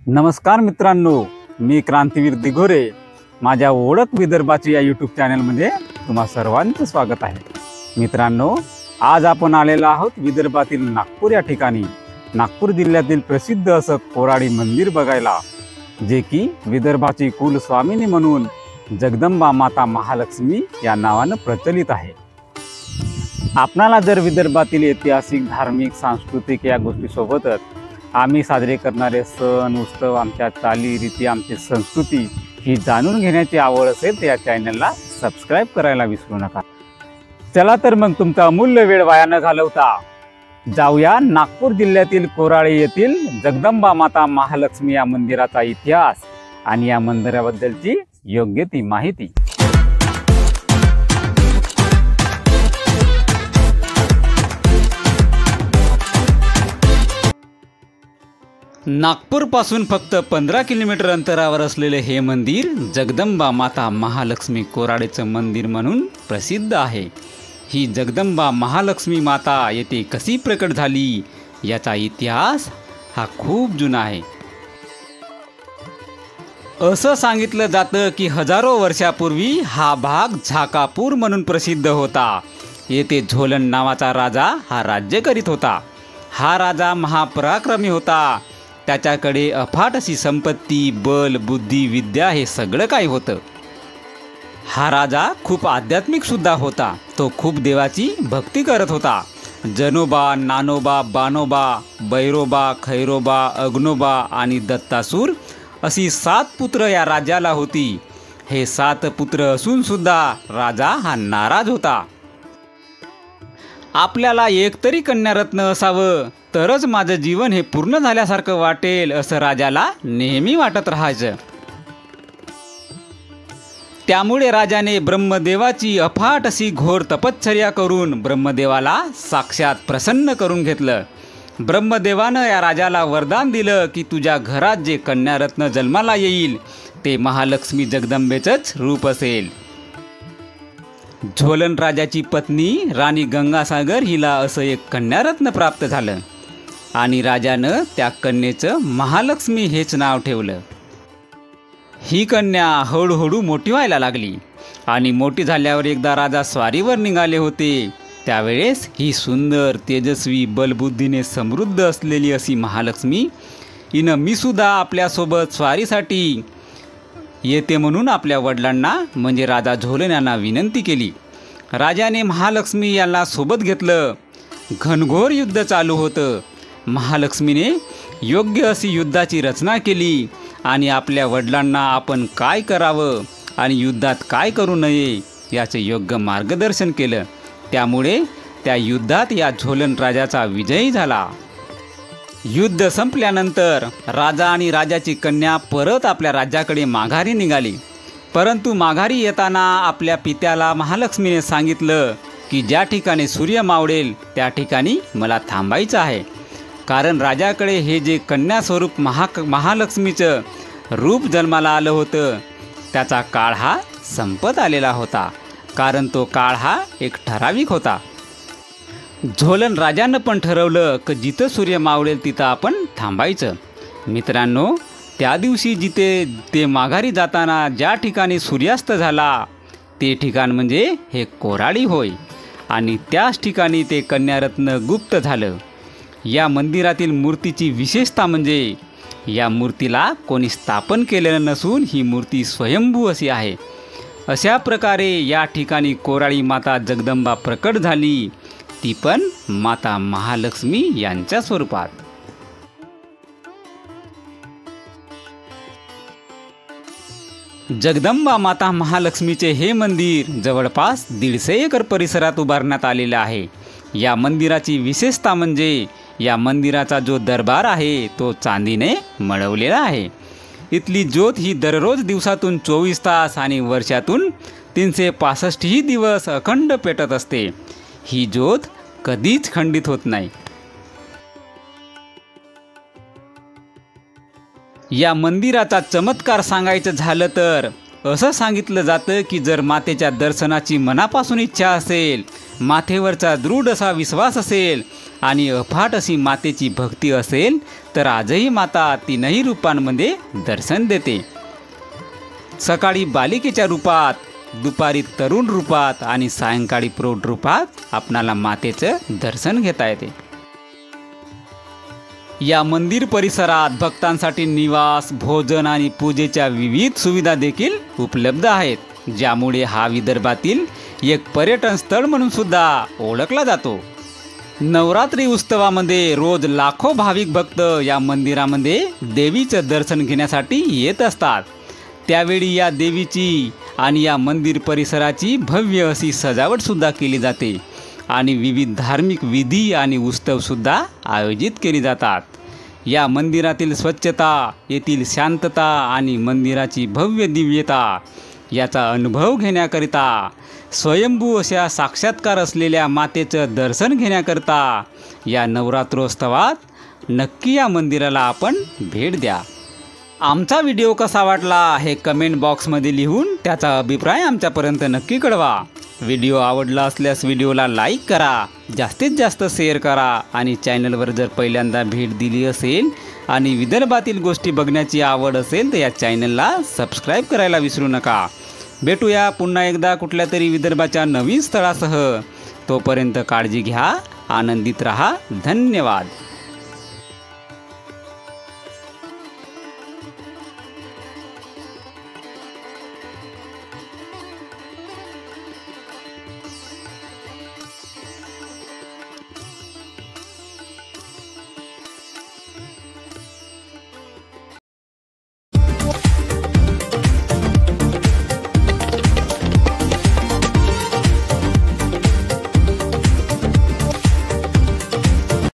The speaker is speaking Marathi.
नमस्कार मित्रांनो, मी क्रांतीवीर दिघोरे. माझ्या ओळख विदर्भाची या यूट्यूब चॅनलमध्ये तुम्हा सर्वांचं स्वागत आहे. मित्रांनो, आज आपण आलेलो आहोत विदर्भातील नागपूर या ठिकाणी. नागपूर जिल्ह्यातील प्रसिद्ध असं कोराडी मंदिर बघायला, जे की विदर्भाची कुलस्वामिनी म्हणून जगदंबा माता महालक्ष्मी या नावानं प्रचलित आहे. आपणाला जर विदर्भातील ऐतिहासिक, धार्मिक, सांस्कृतिक या गोष्टीसोबतच आम्ही साजरे करणारे सण, उत्सव, आमच्या चालीरीती, आमची संस्कृती ही जाणून घेण्याची आवड असेल तर या चॅनलला सबस्क्राईब करायला विसरू नका. चला तर मग तुमचा अमूल्य वेळ वाया न घालवता जाऊया नागपूर जिल्ह्यातील कोराडी येथील जगदंबा माता महालक्ष्मी या मंदिराचा इतिहास आणि या मंदिराबद्दलची योग्य ती माहिती. नागपूरपासून फक्त 15 किलोमीटर अंतरावर असलेले हे मंदिर जगदंबा माता महालक्ष्मी कोराडीचं मंदिर म्हणून प्रसिद्ध आहे. ही जगदंबा महालक्ष्मी माता येथे कशी प्रकट झाली याचा इतिहास हा खूप जुना आहे. असं सांगितलं जातं की हजारो वर्षापूर्वी हा भाग झाकापूर म्हणून प्रसिद्ध होता. येथे झोलन नावाचा राजा हा राज्य करीत होता. हा राजा महापराक्रमी होता. त्याच्याकडे अफाट अशी संपत्ती, बल, बुद्धी, विद्या हे सगळं काही होतं. हा राजा खूप आध्यात्मिक सुद्धा होता. तो खूप देवाची भक्ती करत होता. जनोबा, नानोबा, बानोबा, बैरोबा, खैरोबा, अग्नोबा आणि दत्तासूर अशी 7 पुत्र या राजाला होती. हे 7 पुत्र असून सुद्धा राजा हा नाराज होता. आपल्याला एकतरी कन्यारत्न असावं तरच माझं जीवन हे पूर्ण झाल्यासारखं वाटेल असं राजाला नेहमी वाटत राहायचं. त्यामुळे राजाने ब्रह्मदेवाची अफाट अशी घोर तपश्चर्या करून ब्रह्मदेवाला साक्षात प्रसन्न करून घेतलं. ब्रह्मदेवानं या राजाला वरदान दिलं की तुझ्या घरात जे कन्यारत्न जन्माला येईल ते महालक्ष्मी जगदंबेचंच रूप असेल. झोलन राजाची पत्नी राणी गंगासागर हिला असं एक कन्यारत्न प्राप्त झालं आणि राजानं त्या कन्येचं महालक्ष्मी हेच नाव ठेवलं. ही कन्या हळूहळू मोठी व्हायला लागली आणि मोठी झाल्यावर एकदा राजा स्वारीवर निघाले होते. त्यावेळेस ही सुंदर, तेजस्वी, बलबुद्धीने समृद्ध असलेली अशी महालक्ष्मी हिनं मीसुद्धा आपल्यासोबत स्वारीसाठी येते म्हणून आपल्या वडिलांना म्हणजे राजा झोलन यांना विनंती केली. राजाने महालक्ष्मी यांना सोबत घेतलं. घनघोर युद्ध चालू होतं. महालक्ष्मीने योग्य अशी युद्धाची रचना केली आणि आपल्या वडिलांना आपण काय करावं आणि युद्धात काय करू नये याचे योग्य मार्गदर्शन केलं. त्यामुळे त्या युद्धात या झोलन राजाचा विजयी झाला. युद्ध संपल्यानंतर राजा आणि राजाची कन्या परत आपल्या राज्याकडे माघारी निघाली. परंतु माघारी येताना आपल्या पित्याला महालक्ष्मीने सांगितलं की ज्या ठिकाणी सूर्य मावळेल त्या ठिकाणी मला थांबायचं आहे. कारण राजाकडे हे जे कन्यास्वरूप महालक्ष्मीचं रूप जन्माला आलं होतं त्याचा काळ हा संपत आलेला होता. कारण तो काळ हा एक ठराविक होता. झोलन राजानं पण ठरवलं की जिथं सूर्य मावळेल तिथं आपण थांबायचं. मित्रांनो, त्या दिवशी जिथे ते माघारी जाताना ज्या ठिकाणी सूर्यास्त झाला ते ठिकाण म्हणजे हे कोराडी होय आणि त्याच ठिकाणी ते कन्यारत्न गुप्त झालं. या मंदिरातील मूर्तीची विशेषता म्हणजे या मूर्तीला कोणी स्थापन केलेलं नसून ही मूर्ती स्वयंभू अशी आहे. अशा प्रकारे या ठिकाणी कोराडी माता जगदंबा प्रकट झाली, ती पण माता महालक्ष्मी यांच्या स्वरूपात. जगदंबा माता महालक्ष्मीचे हे मंदिर जवळपास 150 एकर परिसरात उभारण्यात आलेले आहे. या मंदिराची विशेषता म्हणजे या मंदिराचा जो दरबार आहे तो चांदीने मळवलेला आहे. इथली ज्योत ही दररोज दिवसातून 24 तास आणि वर्षातून 365 दिवस अखंड पेटत असते. ही ज्योत कधीच खंडित होत नाही. या मंदिराचा चमत्कार सांगायचं झालं तर असं सांगितलं जातं की जर मातेच्या दर्शनाची मनापासून इच्छा असेल, माथेवरचा दृढ असा विश्वास असेल आणि अफाट अशी मातेची भक्ती असेल तर आजही माता तीनही रूपांमध्ये दर्शन देते. सकाळी बालिकेच्या रूपात, दुपारी तरुण रूपात आणि सायंकाळी प्रौढ रूपात आपणाला मातेचं दर्शन घेता येते. या मंदिर परिसरात भक्तांसाठी निवास, भोजन आणि पूजेच्या विविध सुविधा देखील उपलब्ध आहेत, ज्यामुळे हा विदर्भातील एक पर्यटन स्थळ म्हणून सुद्धा ओळखला जातो. नवरात्री उत्सवामध्ये रोज लाखो भाविक भक्त या मंदिरामध्ये देवीचं दर्शन घेण्यासाठी येत असतात. त्यावेळी या देवीची आणि या मंदिर परिसराची भव्य अशी सजावट सुद्धा केली जाते आणि विविध धार्मिक विधी आणि उत्सवसुद्धा आयोजित केली जातात. या मंदिरातील स्वच्छता, येथील शांतता आणि मंदिराची भव्य दिव्यता याचा अनुभव घेण्याकरिता, स्वयंभू अशा साक्षात्कार असलेल्या मातेचं दर्शन घेण्याकरिता या नवरात्रोत्सवात नक्की या मंदिराला आपण भेट द्या. आमचा व्हिडिओ कसा वाटला हे कमेंट बॉक्समध्ये लिहून त्याचा अभिप्राय आमच्यापर्यंत नक्की कळवा. व्हिडिओ आवडला असल्यास व्हिडिओला लाईक करा, जास्तीत जास्त शेअर करा आणि चॅनलवर जर पहिल्यांदा भेट दिली असेल आणि विदर्भातील गोष्टी बघण्याची आवड असेल तर या चॅनलला सबस्क्राईब करायला विसरू नका. भेटूया पुन्हा एकदा कुठल्या तरी विदर्भाच्या नवीन स्थळासह. तोपर्यंत काळजी घ्या, आनंदित रहा. धन्यवाद.